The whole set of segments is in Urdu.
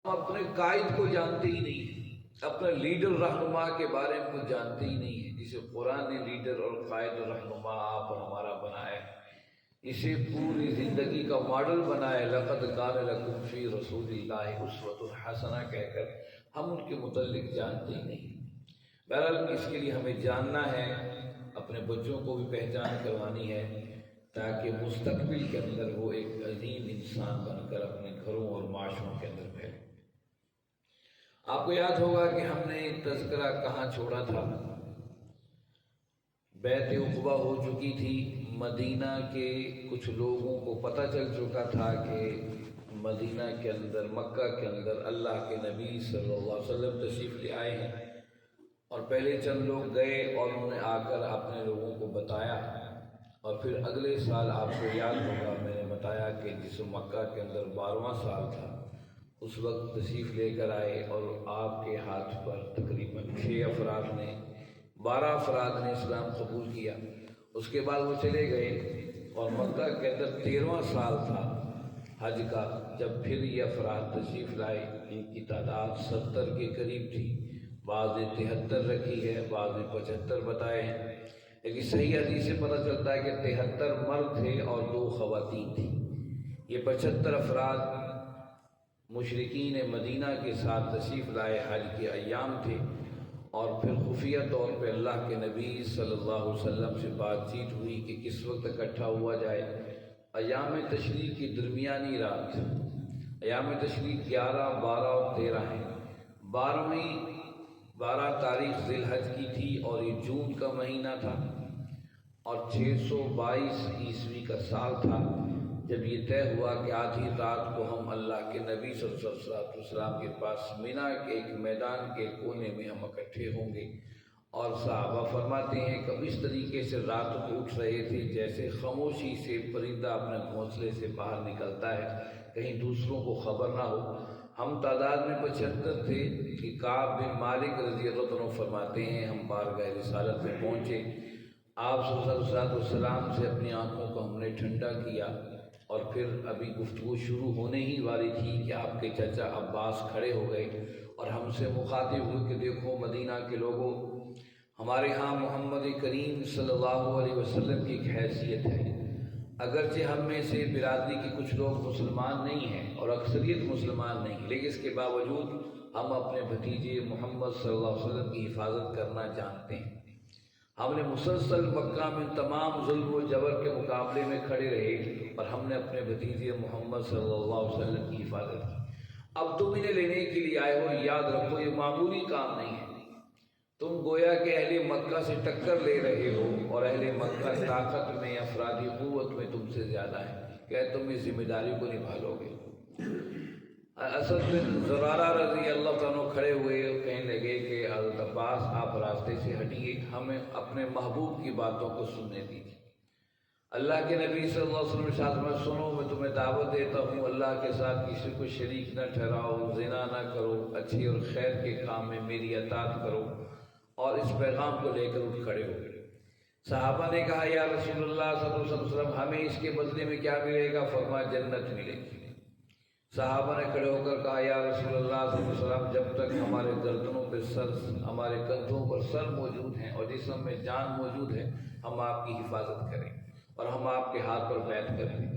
ہم اپنے قائد کو جانتے ہی نہیں ہیں، اپنے لیڈر رہنما کے بارے میں کچھ جانتے ہی نہیں ہیں، جسے قرآن نے لیڈر اور قائد اور رہنما آپ اور ہمارا بنایا ہے، اسے پوری زندگی کا ماڈل بنایا۔ لقد کان لکم فی رسول اللہ اسوۃ حسنہ کہہ کر ہم ان کے متعلق جانتے ہی نہیں۔ بہرحال اس کے لیے ہمیں جاننا ہے، اپنے بچوں کو بھی پہچان کروانی ہے، تاکہ مستقبل کے اندر وہ ایک عظیم انسان بن کر اپنے گھروں اور معاشروں کے اندر پھیلے۔ آپ کو یاد ہوگا کہ ہم نے تذکرہ کہاں چھوڑا تھا؟ بیعت عقبہ ہو چکی تھی، مدینہ کے کچھ لوگوں کو پتہ چل چکا تھا کہ مدینہ کے اندر، مکہ کے اندر اللہ کے نبی صلی اللہ علیہ وسلم تشریف لے آئے ہیں، اور پہلے چند لوگ گئے اور انہوں نے آ کر اپنے لوگوں کو بتایا، اور پھر اگلے سال آپ کو یاد ہوگا میں نے بتایا کہ جس مکہ کے اندر 12واں سال تھا اس وقت تشریف لے کر آئے، اور آپ کے ہاتھ پر تقریباً 6 افراد نے، 12 افراد نے اسلام قبول کیا۔ اس کے بعد وہ چلے گئے، اور مکہ کے اندر 13واں سال تھا حج کا، جب پھر یہ افراد تشریف لائے۔ ان کی تعداد 70 کے قریب تھی، بعض نے 73 رکھی ہے، بعض نے 75 بتائے ہیں، لیکن صحیح حدیث سے پتہ چلتا ہے کہ 73 مرد تھے اور 2 خواتین تھیں۔ یہ 75 افراد مشرکین مدینہ کے ساتھ تشریف لائے، حج کے ایام تھے، اور پھر خفیہ طور پہ اللہ کے نبی صلی اللہ علیہ وسلم سے بات چیت ہوئی کہ کس وقت اکٹھا ہوا جائے۔ ایام تشریق کی درمیانی رات، ایام تشریق 11، 12 اور 13 ہیں۔ 12 تاریخ ذی الحج کی تھی، اور یہ جون کا مہینہ تھا، اور 622 عیسوی کا سال تھا جب یہ طے ہوا کہ آدھی رات کو ہم اللہ کے نبی صلی اللہ علیہ وسلم کے پاس مینا کے ایک میدان کے کونے میں ہم اکٹھے ہوں گے۔ اور صحابہ فرماتے ہیں کہ اس طریقے سے رات کو اٹھ رہے تھے جیسے خاموشی سے پرندہ اپنے گھونسلے سے باہر نکلتا ہے، کہیں دوسروں کو خبر نہ ہو۔ ہم تعداد میں 75 تھے کہ کعب بن مالک رضی اللہ عنہ فرماتے ہیں ہم بارگاہ رسالت میں پہنچے، آپ صلی اللہ علیہ وسلم سے اپنی آنکھوں کو ہم نے ٹھنڈا کیا، اور پھر ابھی گفتگو شروع ہونے ہی والی تھی کہ آپ کے چچا عباس کھڑے ہو گئے اور ہم سے مخاطب ہوئے کہ دیکھو مدینہ کے لوگوں، ہمارے ہاں محمد کریم صلی اللہ علیہ وسلم کی ایک حیثیت ہے، اگرچہ ہم میں سے برادری کے کچھ لوگ مسلمان نہیں ہیں اور اکثریت مسلمان نہیں، لیکن اس کے باوجود ہم اپنے بھتیجے محمد صلی اللہ علیہ وسلم کی حفاظت کرنا جانتے ہیں۔ ہم نے مسلسل مکہ میں تمام ظلم و جبر کے مقابلے میں کھڑے رہے، اور ہم نے اپنے بھتیجے محمد صلی اللہ علیہ وسلم کی حفاظت کی۔ اب تم انہیں لینے کے لیے آئے ہو، یاد رکھو یہ معمولی کام نہیں ہے، تم گویا کہ اہل مکہ سے ٹکر لے رہے ہو، اور اہل مکہ طاقت میں، افرادی قوت میں تم سے زیادہ ہے، کہ تم اس ذمہ داری کو نبھا لو گے۔ اسد بن زرارہ رضی اللہ عنہ کھڑے ہوئے، کہنے لگے کہ حضرت عباس آپ راستے سے ہٹیے، ہمیں اپنے محبوب کی باتوں کو سننے دیجیے۔ اللہ کے نبی صلی اللہ علیہ وسلم ساتھ میں سنو، میں تمہیں دعوت دیتا ہوں اللہ کے ساتھ کسی کو شریک نہ ٹھہراؤ، زنا نہ کرو، اچھی اور خیر کے کام میں میری اطاعت کرو، اور اس پیغام کو لے کر اٹھ کھڑے ہو گئے۔ صحابہ نے کہا یا رسول اللہ صلی اللہ علیہ وسلم ہمیں اس کے بدلے میں کیا ملے گا؟ فرمایا جنت ملے گی۔ صحابہ نے کھڑے ہو کر کہا یا رسول اللہ صلی اللہ علیہ وسلم جب تک ہمارے گردنوں پہ سر، ہمارے کندھوں پر سر موجود ہیں اور جسم میں جان موجود ہے، ہم آپ کی حفاظت کریں اور ہم آپ کے ہاتھ پر بیعت کریں۔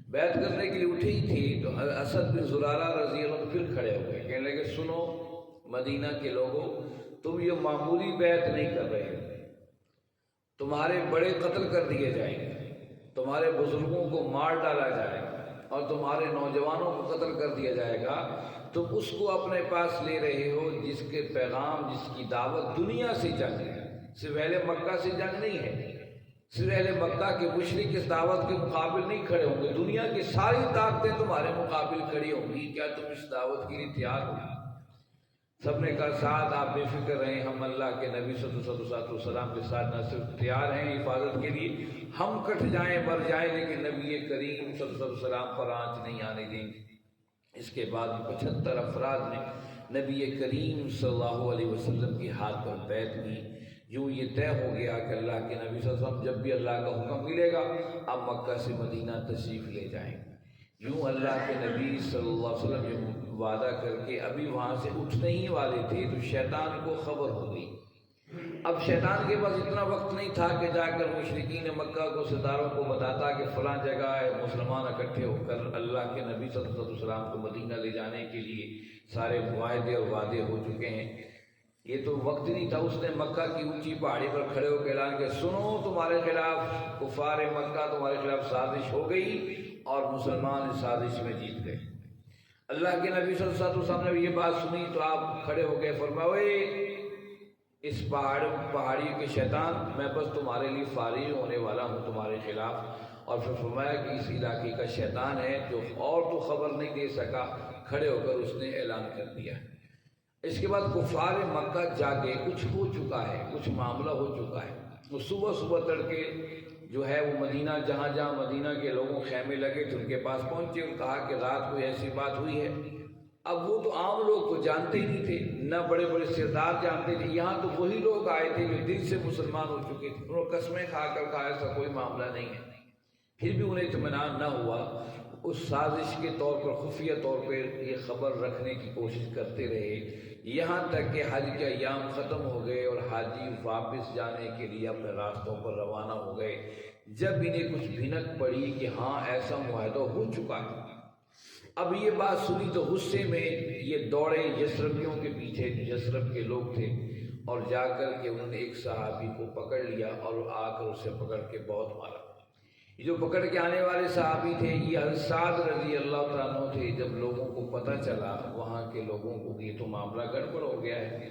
بیعت کرنے کے لیے اٹھے ہی تھے تو اسد بن زرارہ رضی اللہ عنہ پھر کھڑے ہو گئے، کہنے لگے سنو مدینہ کے لوگوں، تم یہ معمولی بیعت نہیں کر رہے، تمہارے بڑے قتل کر دیے جائیں گے، تمہارے بزرگوں کو مار ڈالا جائے گا، اور تمہارے نوجوانوں کو قتل کر دیا جائے گا۔ تم اس کو اپنے پاس لے رہے ہو جس کے پیغام، جس کی دعوت دنیا سے جنگ ہے، صرف اہل مکہ سے جنگ نہیں ہے، صرف اہل مکہ کے مشرک اس دعوت کے مقابل نہیں کھڑے ہوں گے، دنیا کی ساری طاقتیں تمہارے مقابل کھڑی ہوں گی، کیا تم اس دعوت کے لیے تیار ہو؟ سب نے کہا ساتھ آپ بے فکر رہیں، ہم اللہ کے نبی صلی اللہ علیہ وسلم کے ساتھ نہ صرف تیار ہیں حفاظت کے لیے، ہم کٹ جائیں مر جائیں لیکن نبی کریم صلی اللہ علیہ وسلم پر آنچ نہیں آنے دیں گے۔ اس کے بعد 75 افراد نے نبی کریم صلی اللہ علیہ وسلم کے ہاتھ پر بیعت کی۔ یوں یہ طے ہو گیا کہ اللہ کے نبی صلی اللہ علیہ وسلم جب بھی اللہ کا حکم ملے گا اب مکہ سے مدینہ تشریف لے جائیں گے۔ یوں اللہ کے نبی صلی اللہ علیہ وسلم وعدہ کر کے ابھی وہاں سے اٹھنے ہی والے تھے تو شیطان کو خبر ہو گئی۔ اب شیطان کے پاس اتنا وقت نہیں تھا کہ جا کر مشرکین مکہ کو سرداروں کو بتاتا کہ فلاں جگہ ہے، مسلمان اکٹھے ہو کر اللہ کے نبی صلی اللہ علیہ وسلم کو مدینہ لے جانے کے لیے سارے معاہدے اور وعدے ہو چکے ہیں۔ یہ تو وقت نہیں تھا۔ اس نے مکہ کی اونچی پہاڑی پر کھڑے ہو کے اعلان کیا، سنو تمہارے خلاف کفار مکہ تمہارے خلاف سازش ہو گئی اور مسلمان اس سازش میں جیت گئے۔ اللہ کے نبی صلی اللہ علیہ وسلم نے یہ بات سنی تو آپ کھڑے ہو گئے، فرمایا اوے اس پہاڑی کے شیطان، میں بس تمہارے لیے فارغ ہونے والا ہوں تمہارے خلاف۔ اور پھر فرمایا کہ اس علاقے کا شیطان ہے جو اور تو خبر نہیں دے سکا، کھڑے ہو کر اس نے اعلان کر دیا۔ اس کے بعد کفار مکہ جاگے، کچھ ہو چکا ہے، کچھ معاملہ ہو چکا ہے۔ وہ صبح صبح تڑکے جو ہے وہ مدینہ جہاں جہاں مدینہ کے لوگوں خیمے لگے تھے ان کے پاس پہنچے اور کہا کہ رات کو ایسی بات ہوئی ہے۔ اب وہ تو عام لوگ تو جانتے ہی نہیں تھے، نہ بڑے بڑے سردار جانتے تھے، یہاں تو وہی لوگ آئے تھے جو دل سے مسلمان ہو چکے تھے، انہوں نے قسمیں کھا کر کہا ایسا کوئی معاملہ نہیں ہے، پھر بھی انہیں اطمینان نہ ہوا۔ اس سازش کے طور پر خفیہ طور پر یہ خبر رکھنے کی کوشش کرتے رہے، یہاں تک کہ حج کے ایام ختم ہو گئے اور حاجی واپس جانے کے لیے اپنے راستوں پر روانہ ہو گئے۔ جب انہیں کچھ بھنک پڑی کہ ہاں ایسا معاہدہ ہو چکا ہے، اب یہ بات سنی تو غصے میں یہ دوڑے یثربیوں کے پیچھے، جو یثرب کے لوگ تھے، اور جا کر کے انہوں نے ایک صحابی کو پکڑ لیا اور آ کر اسے پکڑ کے بہت مارا۔ یہ جو پکڑ کے آنے والے صحابی تھے یہ حضرت سعد رضی اللہ تعالیٰ عنہ تھے۔ جب لوگوں کو پتہ چلا، وہاں کے لوگوں کو کہ یہ تو معاملہ گڑبڑ ہو گیا ہے،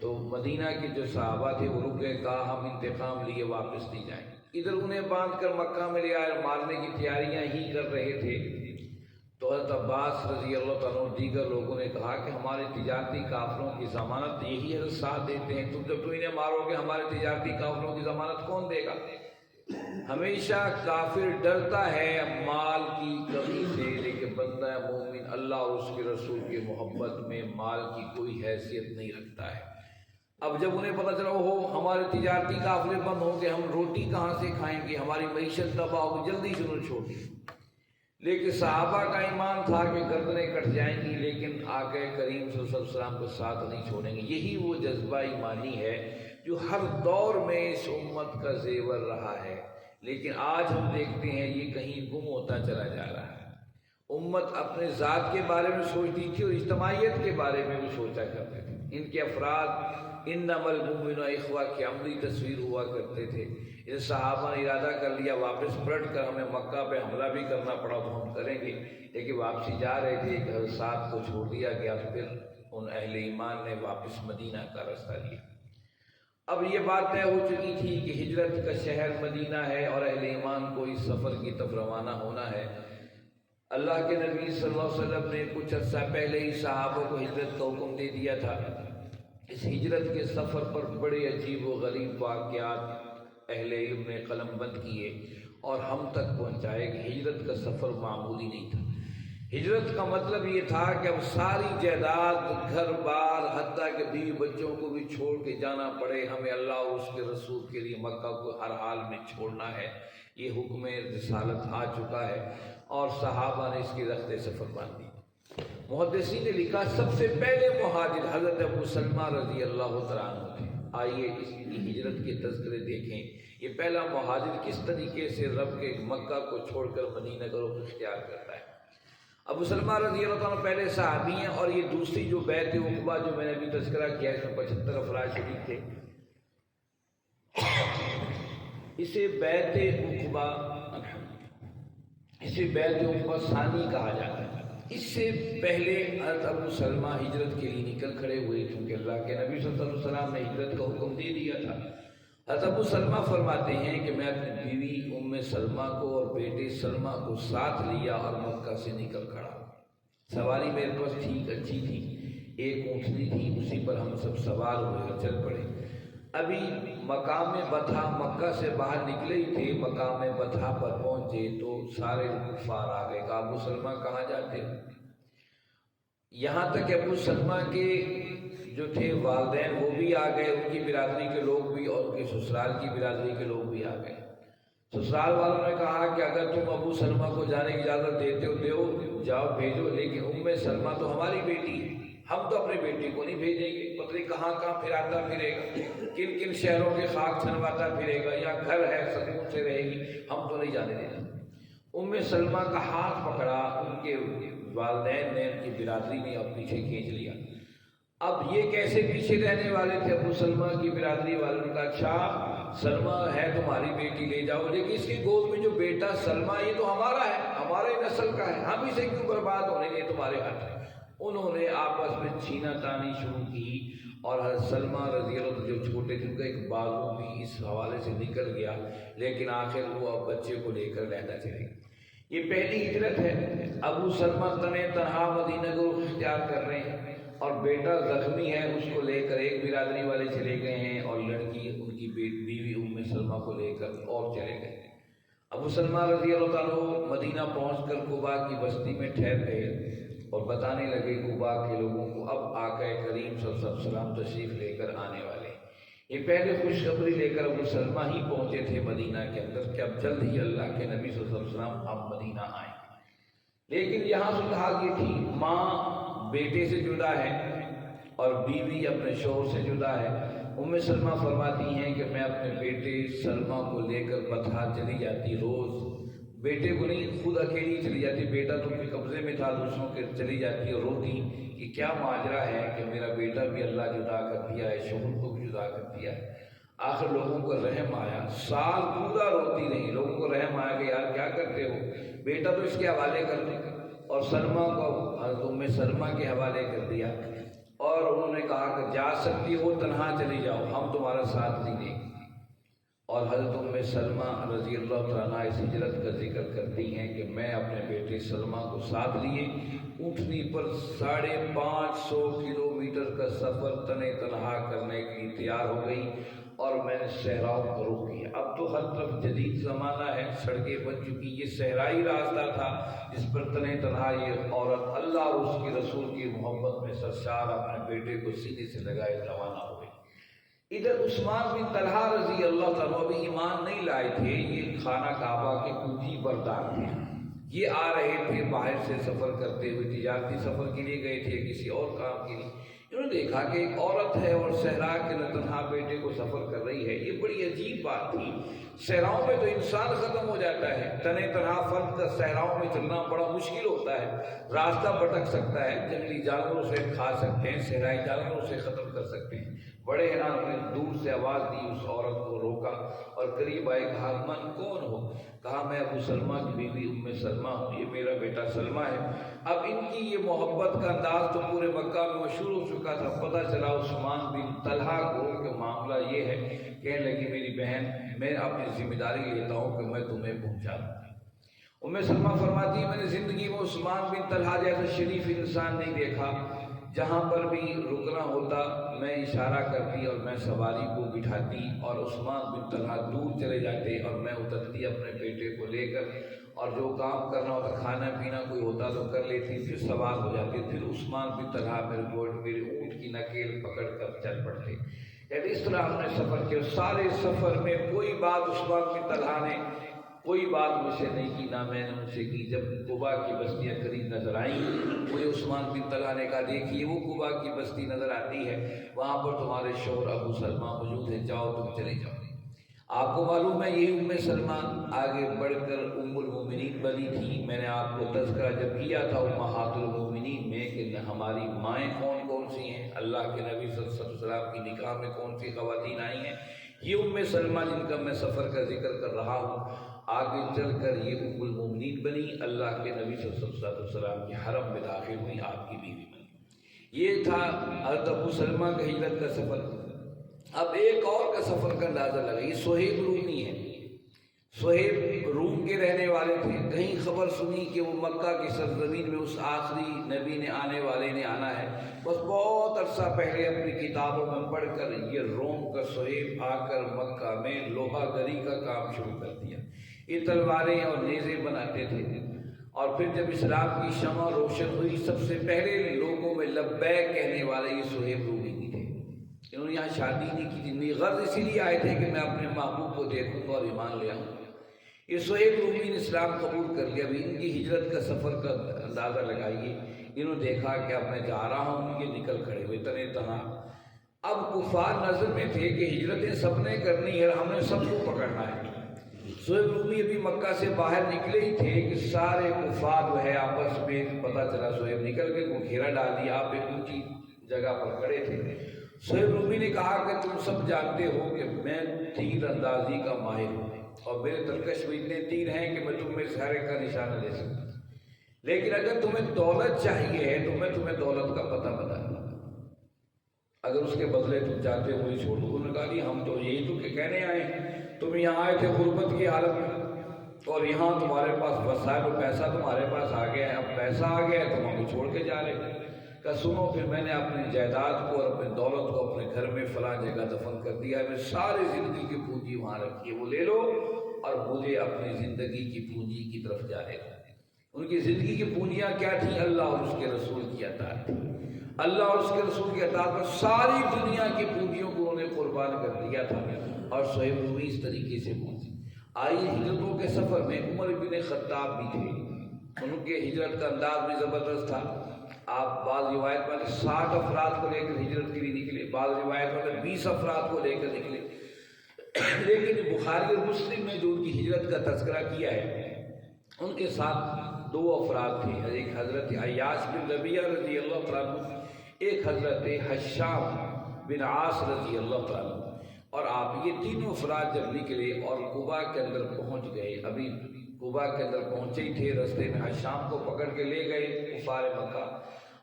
تو مدینہ کے جو صحابہ تھے وہ رک گئے، کہا ہم انتقام لیے واپس نہیں جائیں۔ ادھر انہیں باندھ کر مکہ میں لے آئے، مارنے کی تیاریاں ہی کر رہے تھے تو حضرت عباس رضی اللہ تعالیٰ عنہ دیگر لوگوں نے کہا کہ ہمارے تجارتی قافلوں کی ضمانت یہی حضرت ساتھ دیتے ہیں، تم جب تو انہیں مارو گے ہمارے تجارتی قافلوں کی ضمانت کون دے گا؟ ہمیشہ کافر ڈرتا ہے مال کی کمی سے، لیکن بندہ مومن اللہ اور اس کے رسول کی محبت میں مال کی کوئی حیثیت نہیں رکھتا ہے۔ اب جب انہیں پتہ چلا ہو ہمارے تجارتی قافلے بند ہو گئے، ہم روٹی کہاں سے کھائیں گے، ہماری معیشت تباہ ہوگی، جلدی سے انہوں نے چھوڑ دی۔ لیکن صحابہ کا ایمان تھا کہ گردنیں کٹ جائیں گی لیکن آقا کریم صلی اللہ علیہ وسلم کو ساتھ نہیں چھوڑیں گے۔ یہی وہ جذبہ ایمانی ہے جو ہر دور میں اس امت کا زیور رہا ہے، لیکن آج ہم دیکھتے ہیں یہ کہیں گم ہوتا چلا جا رہا ہے۔ امت اپنے ذات کے بارے میں سوچتی تھی اور اجتماعیت کے بارے میں بھی سوچا کرتے تھے۔ ان کے افراد انما المؤمنون اخوہ کی عملی تصویر ہوا کرتے تھے۔ ان صحابہ نے ارادہ کر لیا واپس پلٹ کر ہمیں مکہ پہ حملہ بھی کرنا پڑا تو ہم کریں گے، لیکن واپسی جا رہے تھے کہ حضرت سعد کو چھوڑ دیا گیا، تو پھر ان اہل ایمان نے واپس مدینہ کا راستہ لیا۔ اب یہ بات طے ہو چکی تھی کہ ہجرت کا شہر مدینہ ہے اور اہل ایمان کو اس سفر کی طرف روانہ ہونا ہے۔ اللہ کے نبی صلی اللہ علیہ وسلم نے کچھ عرصہ پہلے ہی صحابہ کو ہجرت کا حکم دے دیا تھا۔ اس ہجرت کے سفر پر بڑے عجیب و غریب واقعات اہل علم نے قلم بند کیے اور ہم تک پہنچائے کہ ہجرت کا سفر معمولی نہیں تھا۔ ہجرت کا مطلب یہ تھا کہ اب ساری جائیداد، گھر بار، حتیٰ کہ بیوی بچوں کو بھی چھوڑ کے جانا پڑے، ہمیں اللہ اور اس کے رسول کے لیے مکہ کو ہر حال میں چھوڑنا ہے۔ یہ حکم رسالت آ چکا ہے اور صحابہ نے اس کی رخت سفر باندھی۔ محدثین نے لکھا سب سے پہلے مہاجر حضرت ابو سلمہ رضی اللہ تعالیٰ عنہ تھے۔ آئیے اس کی ہجرت کے تذکرے دیکھیں، یہ پہلا مہاجر کس طریقے سے رب کے مکہ کو چھوڑ کر مدینہ کا رخ اختیار کرتا ہے۔ ابو سلمہ رضی اللہ تعالیٰ پہلے صحابی ہیں، اور یہ دوسری جو بیعت عقبہ جو میں نے ابھی تذکرہ کیا ہے اس میں 75 افراد شریک تھے، اسے بیعت عقبہ ثانی کہا جاتا ہے۔ اس سے پہلے حضرت ابو سلمہ ہجرت کے لیے نکل کھڑے ہوئے کیونکہ اللہ کے نبی صلی اللہ علیہ وسلم نے ہجرت کا حکم دے دیا تھا۔ حضرت ابو سلمہ فرماتے ہیں کہ میں اپنی بیوی ام سلمہ کو اور بیٹے سلمہ کو ساتھ لیا اور مکہ سے نکل کھڑا۔ سواری میرے پاس ٹھیک اچھی تھی، ایک اونٹنی تھی، اسی پر ہم سب سوار ہوئے اور چل پڑے۔ ابھی مقام بطحہ مکہ سے باہر نکلے ہی تھے، مقام بطحہ پر پہنچے تو سارے کفار آ گئے، کہا ابو سلمہ کہاں جاتے ہو؟ یہاں تک کہ ابو سلمہ کے جو تھے والدین وہ بھی آ گئے، ان کی برادری کے لوگ بھی اور ان کے سسرال کی برادری کے لوگ بھی آ گئے۔ سسرال والوں نے کہا کہ اگر تم ابو سلمہ کو جانے کی اجازت دیتے ہو دو، جاؤ بھیجو، لیکن سلمہ تو ہماری بیٹی ہے، ہم تو اپنی بیٹی کو نہیں بھیجیں گے، پتہ نہیں کہاں کہاں پھراتا پھرے گا، کن کن شہروں کے خاک چھنواتا پھرے گا، یا گھر ہے سکون سے رہے گی، ہم تو نہیں جانے دینا۔ سلمہ کا ہاتھ پکڑا، ان کے والدین نے ان کی برادری میں اب پیچھے کھینچ لیا۔ اب یہ کیسے پیچھے رہنے والے تھے؟ ابو سلمہ کی برادری والوں کا، اچھا سلمہ ہے تمہاری بیٹی، لے جاؤ، لیکن اس کی گود میں جو بیٹا سلمہ یہ تو ہمارا ہے، ہمارے نسل کا ہے، ہم اسے کیوں برباد ہونے دیں، تمہارے ہاتھ ہے۔ انہوں نے آپس میں چھینا تانی شروع کی، اور حضرت سلمہ رضی اللہ عنہ جو چھوٹے تھے ان کا ایک بازو بھی اس حوالے سے نکل گیا، لیکن آخر وہ اب بچے کو لے کر لہدا چلے گئے۔ یہ پہلی ہجرت ہے، ابو سلمہ تنے تنہا مدینہ کو اختیار کر رہے ہیں، اور بیٹا زخمی ہے، اس کو لے کر ایک برادری والے چلے گئے ہیں، اور لڑکی ان کی بیوی سلمہ کو لے کر اور چلے گئے۔ ابو سلمہ رضی اللہ عنہ مدینہ پہنچ کر قباء کی بستی میں ٹھہر گئے، اور بتانے لگے قباء کے لوگوں کو اب آقا کریم صلی اللہ علیہ وسلم تشریف لے کر آنے والے۔ یہ پہلے خوشخبری لے کر ابو سلمہ ہی پہنچے تھے مدینہ کے اندر کہ اب جلد ہی اللہ کے نبی صلی اللہ علیہ وسلم اب مدینہ آئیں۔ لیکن یہاں صورتحال یہ تھی، ماں بیٹے سے جدا ہے اور بیوی اپنے شوہر سے جدا ہے۔ سلمہ فرماتی ہیں کہ میں اپنے بیٹے سلمہ کو لے کر بطحا چلی جاتی، روز بیٹے کو نہیں، خود اکیلی چلی جاتی، بیٹا تو کے قبضے میں تھا دوسروں کے، چلی جاتی اور روتی کہ کیا ماجرا ہے کہ میرا بیٹا بھی اللہ جدا کر دیا ہے، شوہر کو بھی جدا کر دیا ہے۔ آخر لوگوں کو رحم آیا، سال پورا روتی نہیں، لوگوں کو رحم آیا کہ یار کیا کرتے ہو، بیٹا تو اس کے حوالے کر دیں، اور سلمہ کو حضرت سلمہ کے حوالے کر دیا، اور انہوں نے کہا کہ جا سکتی ہو تنہا چلی جاؤ، ہم تمہارا ساتھ نہیں دیں گے۔ اور حضرت سلمہ رضی اللہ عنہا اس ہجرت کا ذکر کرتی ہیں کہ میں اپنے بیٹے سلمہ کو ساتھ لیے اونٹنی پر 550 کلومیٹر کا سفر تنے تنہا کرنے کے لیے تیار ہو گئی، اور میں نے صحراؤں کا رخ کیا۔ اب تو ہر طرف جدید زمانہ ہے، سڑکیں بن چکی، یہ صحرائی راستہ تھا جس پر تنے تنہا یہ عورت اللہ اور اس کے رسول کی محبت میں سرشار اپنے بیٹے کو سینے سے لگائے روانہ ہو گئی۔ ادھر عثمان بن طلحہ رضی اللہ عنہ ابھی ایمان نہیں لائے تھے، یہ خانہ کعبہ کے کنجی بردار تھے، یہ آ رہے تھے باہر سے سفر کرتے ہوئے، تجارتی سفر کے لیے گئے تھے، کسی اور کام کے لیے۔ انہوں نے دیکھا کہ ایک عورت ہے اور صحرا کے تنہا بیٹے کو سفر کر رہی ہے، یہ بڑی عجیب بات تھی۔ صحراؤں میں تو انسان ختم ہو جاتا ہے، تنے تنہا فرد کا صحراؤں میں چلنا بڑا مشکل ہوتا ہے، راستہ بھٹک سکتا ہے، جنگلی جانوروں سے کھا سکتے ہیں، صحرائی جانوروں سے ختم کر سکتے ہیں۔ بڑے حیران ہوئے، دور سے آواز دی، اس عورت کو روکا اور قریب آئے، کہا من کون ہو؟ کہا میں ابو سلمہ کی بیوی سلمہ ہوں، یہ میرا بیٹا سلمہ ہے۔ اب ان کی یہ محبت کا انداز تو پورے مکہ میں مشہور ہو چکا تھا، پتہ چلا عثمان بن طلحہ کو کہ معاملہ یہ ہے، کہنے لگی میری بہن میں اپنی ذمہ داری لیتا ہوں کہ میں تمہیں پہنچا دوں۔ سلمہ فرماتی ہے میں نے زندگی میں عثمان بن طلحہ جیسا شریف انسان نہیں دیکھا، جہاں پر بھی رکنا ہوتا میں اشارہ کرتی اور میں سواری کو بٹھاتی، اور عثمان بن طلحہ دور چلے جاتے اور میں اترتی اپنے بیٹے کو لے کر، اور جو کام کرنا ہوتا کھانا پینا کوئی ہوتا تو کر لیتی، پھر سوار ہو جاتی، پھر عثمان بن طلحہ میرے اونٹ کی نکیل پکڑ کر چل پڑتے۔ یعنی اس طرح ہم نے سفر کیا، سارے سفر میں کوئی بات عثمان بن طلحہ نے کوئی بات مجھ سے نہیں کی، نہ میں نے ان سے کی۔ جب قباء کی بستیاں قریب نظر آئیں، مجھے عثمان بن طلحہ نے کہا دیکھیے وہ قباء کی بستی نظر آتی ہے، وہاں پر تمہارے شوہر ابو سلمہ موجود ہیں، جاؤ تم چلے جاؤ۔ آپ کو معلوم ہے یہی سلمہ آگے بڑھ کر المومنین بنی تھی۔ میں نے آپ کو تذکرہ جب کیا تھا امہات المومنین میں کہ ہماری مائیں کون کون سی ہیں، اللہ کے نبی صلی اللہ علیہ وسلم کی نکاح میں کون سی خواتین آئی ہیں، یہ سلمہ جن کا میں سفر کا ذکر کر رہا ہوں، آگے چل کر یہ المومنین بنی، اللہ کے نبی صلی اللہ علیہ وسلم کے حرم میں داخل ہوئی، آپ کی بیوی بنی۔ یہ تھا حضرت ابو سلمہ کا ہجرت کا سفر۔ اب ایک اور کا سفر کا اندازہ لگا، یہ سہیب رومی ہے، سہیب روم کے رہنے والے تھے۔ کہیں خبر سنی کہ وہ مکہ کی سرزمین میں اس آخری نبی نے آنے والے نے آنا ہے، بس بہت عرصہ پہلے اپنی کتابوں میں پڑھ کر یہ روم کا سہیب آ کر مکہ میں لوہا گری کا کام شروع کر دیا، یہ تلواریں اور نیزے بناتے تھے۔ اور پھر جب اسلام کی شمع روشن ہوئی، سب سے پہلے لوگوں میں لبیک کہنے والے یہ سہیب رومی تھے۔ انہوں نے یہاں شادی نہیں کی تھی، غرض اسی لیے آئے تھے کہ میں اپنے محبوب کو دیکھوں گا اور ایمان لے آؤں۔ یہ صہیب رومی نے اسلام قبول کر لیا۔ ابھی ان کی ہجرت کا سفر کا اندازہ لگائیے، انہوں نے دیکھا کہ اب میں جا رہا ہوں، یہ نکل کھڑے ہوئے تنے تنہا۔ اب کفار نظر میں تھے کہ ہجرتیں سب نے کرنی ہے، ہم نے سب کو پکڑنا ہے۔ صہیب رومی ابھی مکہ سے باہر نکلے ہی تھے کہ سارے کفار جو ہے آپس میں پتہ چلا صہیب نکل کے وہ گھیرا ڈال دیا۔ آپ ایک اونچی جگہ پر کھڑے تھے۔ صہیب رومی نے کہا کہ تم سب جانتے ہو کہ میں تیر اندازی کا ماہر ہوں اور میرے ترکش میں اتنے تیر ہیں کہ میں تم میں سے ہر ایک کا نشانہ لے سکتا ہوں، لیکن اگر تمہیں دولت چاہیے ہے تو میں تمہیں دولت کا پتہ بتاؤں گا، اگر اس کے بدلے تم چاہتے ہو مجھے چھوڑ دو۔ انہوں نے کہا نہیں، ہم تو یہی تو کہنے آئے ہیں، تم یہاں آئے تھے غربت کی حالت میں اور یہاں تمہارے پاس وسائل و پیسہ تمہارے پاس آ گیا ہے، اب پیسہ آ گیا ہے تم ہمیں چھوڑ کے جا رہے ہیں۔ کہا سنو، پھر میں نے اپنی جائیداد کو اور اپنی دولت کو اپنے گھر میں فلاں جگہ دفن کر دیا ہے، میں ساری زندگی کی پونجی وہاں رکھی ہے، وہ لے لو اور مجھے اپنی زندگی کی پونجی کی طرف جانے دو۔ ان کی زندگی کی پونجیاں کیا تھیں؟ اللہ اور اس کے رسول کی اطاعت۔ اللہ اور اس کے رسول کی اطاعت پر ساری دنیا کی پونجیوں کو انہوں نے قربان کر دیا تھا۔ اور صہیب رومی اس طریقے سے پہنچے۔ آئی ہجرتوں کے سفر میں عمر بن خطاب بھی تھے، ان کے ہجرت کا انداز بھی زبردست تھا۔ آپ بعض روایت میں 60 افراد کو لے کر ہجرت کے لیے نکلے، بعض روایت میں 20 افراد کو لے کر نکلے، لیکن بخاری اور مسلم نے جو ان کی ہجرت کا تذکرہ کیا ہے ان کے ساتھ 2 افراد تھے، ایک حضرت عیاش بن ربیعہ رضی اللہ عنہ، ایک حضرت حشام بن عاص رضی اللہ عنہ۔ اور آپ یہ تینوں افراد جب نکلے اور قباء کے اندر پہنچ گئے، ابھی قباء کے اندر پہنچے ہی تھے، رستے میں حشام کو پکڑ کے لے گئے کفار مکہ۔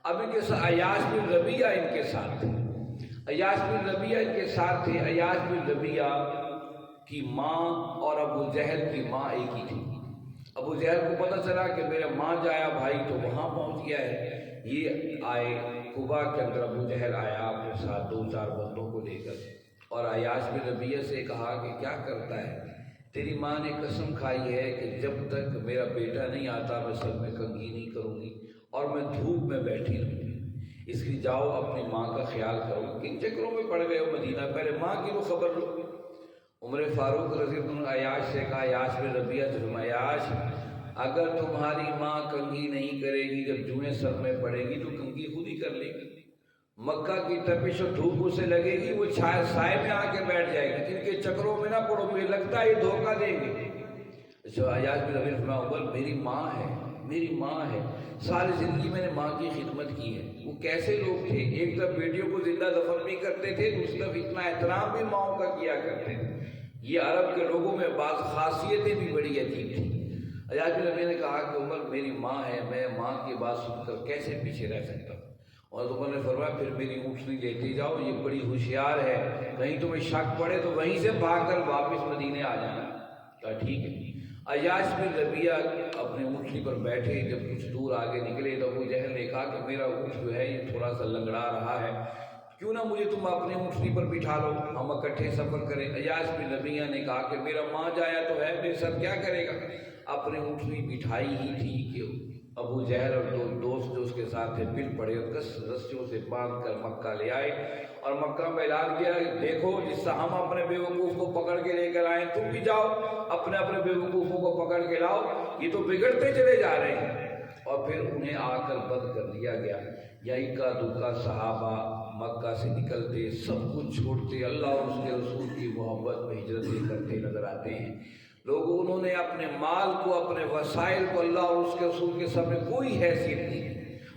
اب ان کے ساتھ عیاش بن ربیعہ ان کے ساتھ تھے، عیاش بن ربیعہ ان کے ساتھ تھے۔ عیاش بن ربیعہ کی ماں اور ابو جہل کی ماں ایک ہی تھی۔ ابو جہل کو پتہ چلا کہ میرا ماں جایا بھائی تو وہاں پہنچ گیا ہے، یہ آئے قباء کے اندر، ابو جہل آیا اپنے ساتھ 2-4 بندوں کو لے کر، اور عیاش بن ربیعہ سے کہا کہ کیا کرتا ہے، تیری ماں نے قسم کھائی ہے کہ جب تک میرا بیٹا نہیں آتا میں سر میں کنگھی نہیں کروں گی اور میں دھوپ میں بیٹھی رہوں گی، اس لیے جاؤ اپنی ماں کا خیال کرو۔ کن چکروں میں پڑ گئے ہو مدینہ، پہلے ماں کی وہ خبر لو۔ عمر فاروق رضی اللہ عنہ عیاش سے کہا، عیاش بن ربیعہ سے، عیاش اگر تمہاری ماں کنگھی نہیں کرے گی، جب جوئیں سر میں پڑے گی تو کنگھی خود ہی کر لے گی، مکہ کی تپش اور دھوپ اسے لگے گی، وہ سائے میں آ کے بیٹھ جائے گی، ان کے چکروں میں نہ پڑو، مجھے لگتا ہے یہ دھوکہ دیں گے۔ عیاش بن ربیعہ فرمایا، عمر میری ماں ہے، میری ماں ہے، ساری زندگی میں نے ماں کی خدمت کی ہے۔ وہ کیسے لوگ تھے، ایک طرف بیٹیوں کو زندہ دفن بھی کرتے تھے، دوسری طرف اتنا احترام بھی ماؤں کا کیا کرتے تھے۔ یہ عرب کے لوگوں میں بعض خاصیتیں بھی بڑی عجیب تھیں۔ عیاش بن ربیعہ نے کہا کہ عمر میری ماں ہے، میں ماں کی بات سن کر کیسے پیچھے رہ سکتا ہوں؟ اور عمر نے فرمایا پھر میری اونٹنی لیتے جاؤ، یہ بڑی ہوشیار ہے، کہیں تمہیں شک پڑے تو وہیں سے بھاگ کر واپس مدینے آ جانا۔ کہا ٹھیک ہے۔ عیاش بن ربیعہ اپنے اونٹنی پر بیٹھے، جب کچھ دور آگے نکلے تو ابو جہل نے کہا کہ میرا اونٹ جو ہے یہ تھوڑا سا لنگڑا رہا ہے، کیوں نہ مجھے تم اپنی اونٹنی پر بٹھا لو، ہم اکٹھے سفر کریں۔ عیاش بن ربیعہ نے کہا کہ میرا ماں جایا تو ہے، میرے ساتھ کیا کرے گا؟ اپنے اونٹنی بٹھائی ہی تھی کہ ابو جہل اور 2 دوست جو اس کے ساتھ تھے پل پڑے اور 10 رسیوں سے باندھ کر مکہ لے آئے، اور مکہ میں اعلان کیا دیکھو جس طرح ہم اپنے بیوقوف کو پکڑ کے لے کر آئے، تم بھی جاؤ اپنے اپنے بیوقوفوں کو پکڑ کے لاؤ، یہ تو بگڑتے چلے جا رہے ہیں۔ اور پھر انہیں آ کر بند کر دیا گیا۔ یا اکا دکا صحابہ مکہ سے نکلتے، سب کچھ چھوڑتے، اللہ اور اس کے رسول کی محبت میں ہجرتیں کرتے نظر آتے ہیں۔ لوگوں انہوں نے اپنے مال کو، اپنے وسائل کو اللہ اور اس کے رسول کے سامنے کوئی حیثیت نہیں،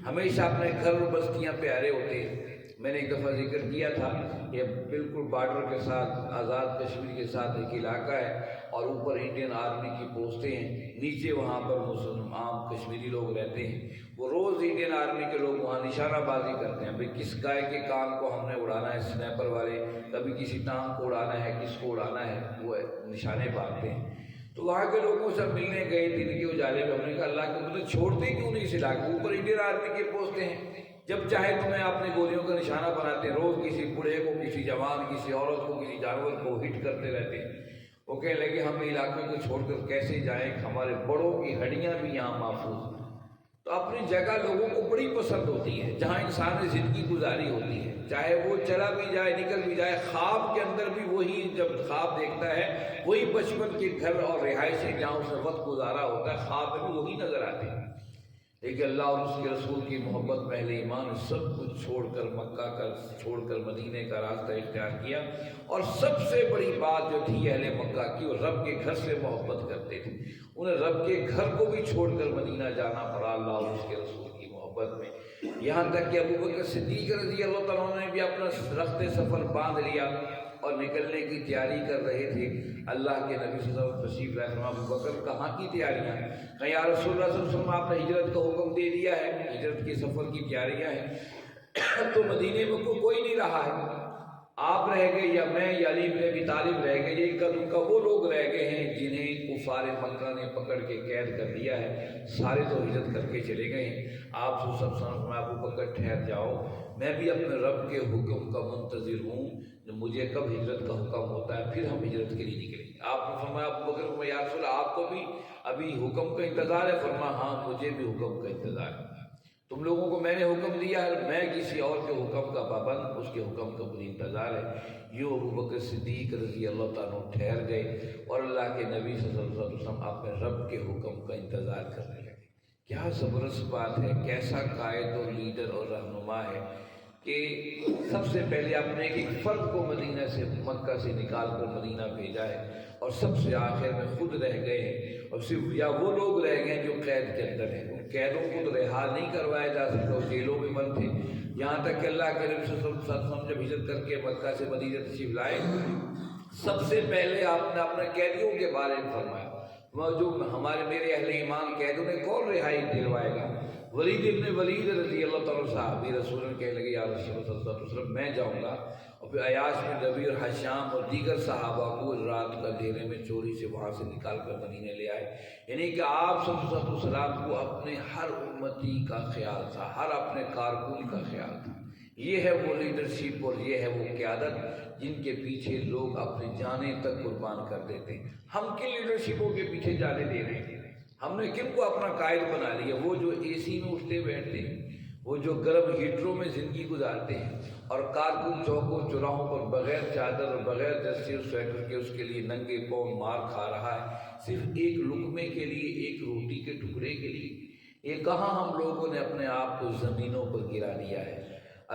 ہمیشہ اپنے گھر اور بستیاں پیارے ہوتے ہیں۔ میں نے ایک دفعہ ذکر کیا تھا، یہ بالکل بارڈر کے ساتھ آزاد کشمیر کے ساتھ ایک علاقہ ہے، اور اوپر انڈین آرمی کی پوسٹیں ہیں، نیچے وہاں پر مسلم عام کشمیری لوگ رہتے ہیں۔ وہ روز انڈین آرمی کے لوگ وہاں نشانہ بازی کرتے ہیں، بھئی کس گائے کے کان کو ہم نے اڑانا ہے، سنیپر والے کبھی کسی ٹانگ کو اڑانا ہے، کس کو اڑانا ہے، وہ نشانے باندھتے ہیں۔ تو وہاں کے لوگوں سے ملنے گئے دن کے اجالے میں، ہم نے کہا اللہ کے مطلب چھوڑتے کیوں نہیں اس علاقے، اوپر انڈین آرمی کی پوسٹیں ہیں، جب چاہے تمہیں اپنے گولیوں کا نشانہ بناتے ہیں، روز کسی بوڑھے کو، کسی جوان، کسی عورت کو، کسی جانور کو ہٹ کرتے رہتے ہیں۔ وہ کہنے لگے ہم علاقے کو چھوڑ کر کیسے جائیں، ہمارے بڑوں کی ہڈیاں بھی یہاں محفوظ ہیں۔ تو اپنی جگہ لوگوں کو بڑی پسند ہوتی ہے جہاں انسان نے زندگی گزاری ہوتی ہے، چاہے وہ چلا بھی جائے نکل بھی جائے، خواب کے اندر بھی وہی جب خواب دیکھتا ہے وہی بچپن کے گھر اور رہائش ہے جہاں اس نے وقت گزارا ہوتا ہے، خواب میں بھی وہی نظر آتے ہیں۔ لیکن اللہ اور اس کے رسول کی محبت میں اہل ایمان سب کچھ چھوڑ کر مکہ کا چھوڑ کر مدینے کا راستہ اختیار کیا، اور سب سے بڑی بات جو تھی اہل مکہ کی، وہ رب کے گھر سے محبت کرتے تھے، انہیں رب کے گھر کو بھی چھوڑ کر مدینہ جانا پڑا اللہ اور اس کے رسول کی محبت میں، یہاں تک کہ ابوبکر صدیق رضی اللہ تعالیٰ عنہ نے بھی اپنا رخت سفر باندھ لیا اور نکلنے کی تیاری کر رہے تھے۔ اللہ کے نبی صلی اللہ علیہ وسلم تشریف لائے، فرمایا ابوبکر کہاں کی تیاریاں ہیں؟ کہ یا رسول اللہ صلی اللہ علیہ وسلم آپ نے ہجرت کا حکم دے دیا ہے، ہجرت کے سفر کی تیاریاں ہیں تو مدینے میں کوئی نہیں رہا ہے، آپ رہ گئے یا میں یا علی بن ابی طالب رہ گئے، یہ کا وہ لوگ رہ گئے ہیں جنہیں کفار مکہ نے پکڑ کے قید کر دیا ہے، سارے تو ہجرت کر کے چلے گئے ہیں۔ آپ سب فرمایا ابوبکر ٹھہر جاؤ، میں بھی اپنے رب کے حکم کا منتظر ہوں، مجھے کب ہجرت کا حکم ہوتا ہے پھر ہم ہجرت کے لیے نکلیں گے۔ آپ نے فرمایا ابوبکر کو یا رسول اللہ آپ کو بھی ابھی حکم کا انتظار ہے؟ فرمایا ہاں مجھے بھی حکم کا انتظار ہے، تم لوگوں کو میں نے حکم دیا ہے، میں کسی اور کے حکم کا پابند، اس کے حکم کا مجھے انتظار ہے۔ یوں ابوبکر صدیق رضی اللہ تعالیٰ ٹھہر گئے اور اللہ کے نبی صلی اللہ علیہ وسلم اپنے رب کے حکم کا انتظار کرنے لگے۔ کیا زبردست بات ہے، کیسا قائد اور لیڈر اور رہنما ہے کہ سب سے پہلے اپنے ایک فرد کو مدینہ سے مکہ سے نکال کر مدینہ بھیجا ہے، اور سب سے آخر میں خود رہ گئے ہیں، اور صرف یا وہ لوگ رہ گئے ہیں جو قید کے اندر ہیں، ان قیدوں کو تو رہا نہیں کروایا جا سکتا، وہ جیلوں میں بند تھے، یہاں تک کہ اللہ کے نبی صلی اللہ علیہ وسلم جب ہجرت کر کے مکہ سے مدینہ تشریف لائے، سب سے پہلے آپ نے اپنے قیدیوں کے بارے میں فرمایا، جو ہمارے میرے اہل ایمان قیدوں نے کون رہائی دلوائے گا؟ ولید ابن ولید رضی اللہ تعالیٰ صحابی رسول اللہ کہنے لگے یا رسول اللہ صلی اللہ علیہ وسلم میں جاؤں گا، اور پھر عیاش بن ربیع اور حشام اور دیگر صحابہ کو رات کا اندھیرے میں چوری سے وہاں سے نکال کر مدینے لے آئے، یعنی کہ آپ صلی اللہ علیہ وسلم کو اپنے ہر امتی کا خیال تھا، ہر اپنے کارکن کا خیال تھا۔ یہ ہے وہ لیڈرشپ اور یہ ہے وہ قیادت جن کے پیچھے لوگ اپنی جانیں تک قربان کر دیتے ہیں۔ ہم کن لیڈرشپوں کے پیچھے جانے دے رہے ہیں؟ ہم نے کن کو اپنا قائد بنا لیا؟ وہ جو اے سی میں اٹھتے بیٹھتے ہیں، وہ جو گرم ہیٹروں میں زندگی گزارتے ہیں، اور کارکن چوکوں چوراہوں پر بغیر چادر اور بغیر دستی اور سویٹر کے اس کے لیے ننگے پاؤں مار کھا رہا ہے، صرف ایک لقمے کے لیے، ایک روٹی کے ٹکڑے کے لیے۔ یہ کہاں ہم لوگوں نے اپنے آپ کو زمینوں پر گرا دیا ہے؟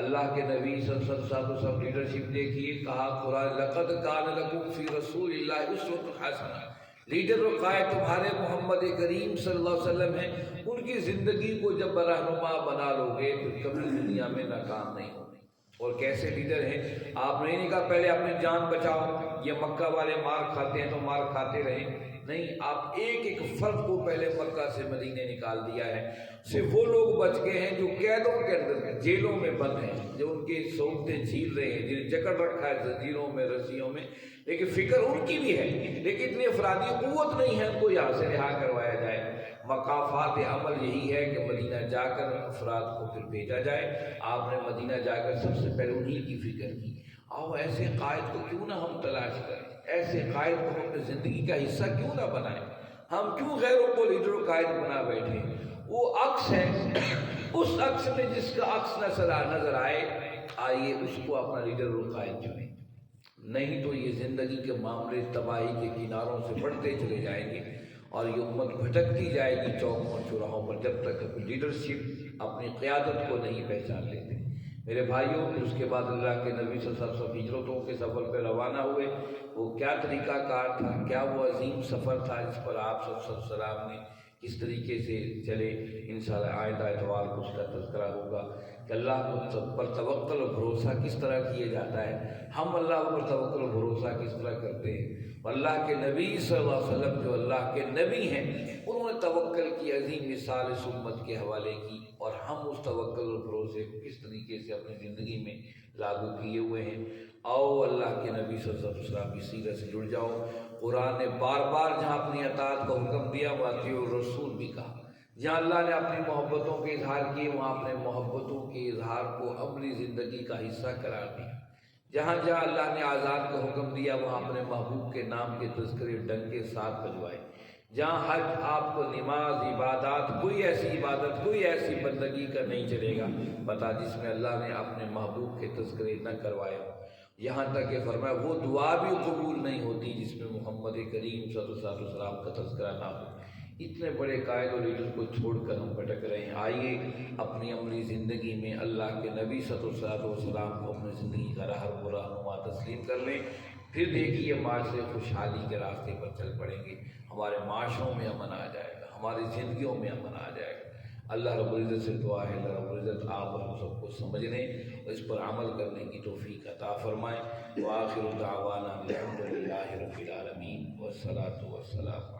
اللہ کے نبی صلی اللہ علیہ وسلم لیڈرشپ دیکھیے، کہا قرآن لقد کان لکم فی رسول اللہ اسوۃ حسنہ، لیڈر و قائد تمہارے محمد کریم صلی اللہ علیہ وسلم ہیں، ان کی زندگی کو جب رہنما بنا لو گے تو کبھی دنیا میں ناکام نہیں ہوگے۔ اور کیسے لیڈر ہیں؟ آپ نے نہیں کہا پہلے اپنی جان بچاؤ، یہ مکہ والے مار کھاتے ہیں تو مار کھاتے رہیں، نہیں، آپ ایک ایک فرد کو پہلے مکہ سے مدینے نکال دیا ہے۔ صرف وہ لوگ بچ گئے ہیں جو قیدوں کے اندر جیلوں میں بند ہیں، جو ان کی سہولتیں جھیل رہے ہیں، جنہیں جکڑ رکھا ہے زنجیروں میں رسیوں میں، لیکن فکر ان کی بھی ہے، لیکن اتنی افرادی قوت نہیں ہے ان کو یہاں سے رہا کروایا جائے۔ مقافات عمل یہی ہے کہ مدینہ جا کر افراد کو پھر بھیجا جائے۔ آپ نے مدینہ جا کر سب سے پہلے انہی کی فکر کی۔ آؤ ایسے قائد کو کیوں نہ ہم تلاش کریں، ایسے قائد کو ہم اپنی زندگی کا حصہ کیوں نہ بنائیں؟ ہم کیوں غیروں کو لیڈر و قائد بنا بیٹھے؟ وہ عکس ہے، اس عکس میں جس کا عکس نظر آئے، آئیے اس کو اپنا لیڈر و قائد چنیں، نہیں تو یہ زندگی کے معاملے تباہی کے کناروں سے بڑھتے چلے جائیں گے، اور یہ امت بھٹکتی جائے گی چوکوں اور چوراہوں پر، جب تک لیڈرشپ اپنی قیادت کو نہیں پہچان لیتے۔ میرے بھائیوں، اس کے بعد اللہ کے نبی صلی اللہ علیہ وسلم ہجرتوں کے سفر پہ روانہ ہوئے۔ وہ کیا طریقہ کار تھا، کیا وہ عظیم سفر تھا جس پر آپ صلی اللہ علیہ وسلم نے کس طریقے سے چلے، انشاءاللہ آئندہ اتوار کو اس کا تذکرہ ہوگا کہ اللہ پر توکل اور بھروسہ کس طرح کیا جاتا ہے، ہم اللہ پر توکل اور بھروسہ کس طرح کرتے ہیں۔ اللہ کے نبی صلی اللہ علیہ وسلم جو اللہ کے نبی ہیں، انہوں نے توکل کی عظیم مثال اس امت کے حوالے کی، اور ہم اس توکل اور بھروسے کو کس طریقے سے اپنی زندگی میں لاگو کیے ہوئے ہیں۔ آؤ اللہ کے نبی صلی اللہ علیہ وسلم کی سیرت سے جڑ جاؤ۔ قرآن نے بار بار جہاں اپنی اطاعت کا حکم دیا، واطیعوا الرسول بھی کہا۔ جہاں اللہ نے اپنی محبتوں کے اظہار کیے، وہاں اپنے محبتوں کے اظہار کو عملی زندگی کا حصہ قرار دیا۔ جہاں جہاں اللہ نے آزاد کا حکم دیا، وہاں اپنے محبوب کے نام کے تذکرے ڈنگ کے ساتھ بجوائے۔ جہاں حج آپ کو نماز عبادات کوئی ایسی عبادت کوئی ایسی بندگی کا نہیں چلے گا بتا جس میں اللہ نے اپنے محبوب کے تذکرے نہ کروائے. یہاں تک کہ فرمایا وہ دعا بھی قبول نہیں ہوتی جس میں محمد کریم صلی اللہ علیہ وسلم کا تذکرہ نہ ہو. اتنے بڑے قائد و لیڈر کو چھوڑ کر ہم بھٹک رہے ہیں. آئیے اپنی عملی زندگی میں اللہ کے نبی صلی اللہ علیہ وسلم کو اپنی زندگی کا رہنما تسلیم کر لیں. پھر دیکھیے معاشرے خوشحالی کے راستے پر چل پڑیں گے. ہمارے معاشروں میں امن آ جائے گا, ہماری زندگیوں میں امن آ جائے گا. اللہ رب العزت سے دعا ہے اللہ رب العزت آپ ہم سب کو سمجھنے اور اس پر عمل کرنے کی توفیق عطا فرمائے. وآخر دعوانا الحمد للہ رب العالمین والصلاۃ والسلام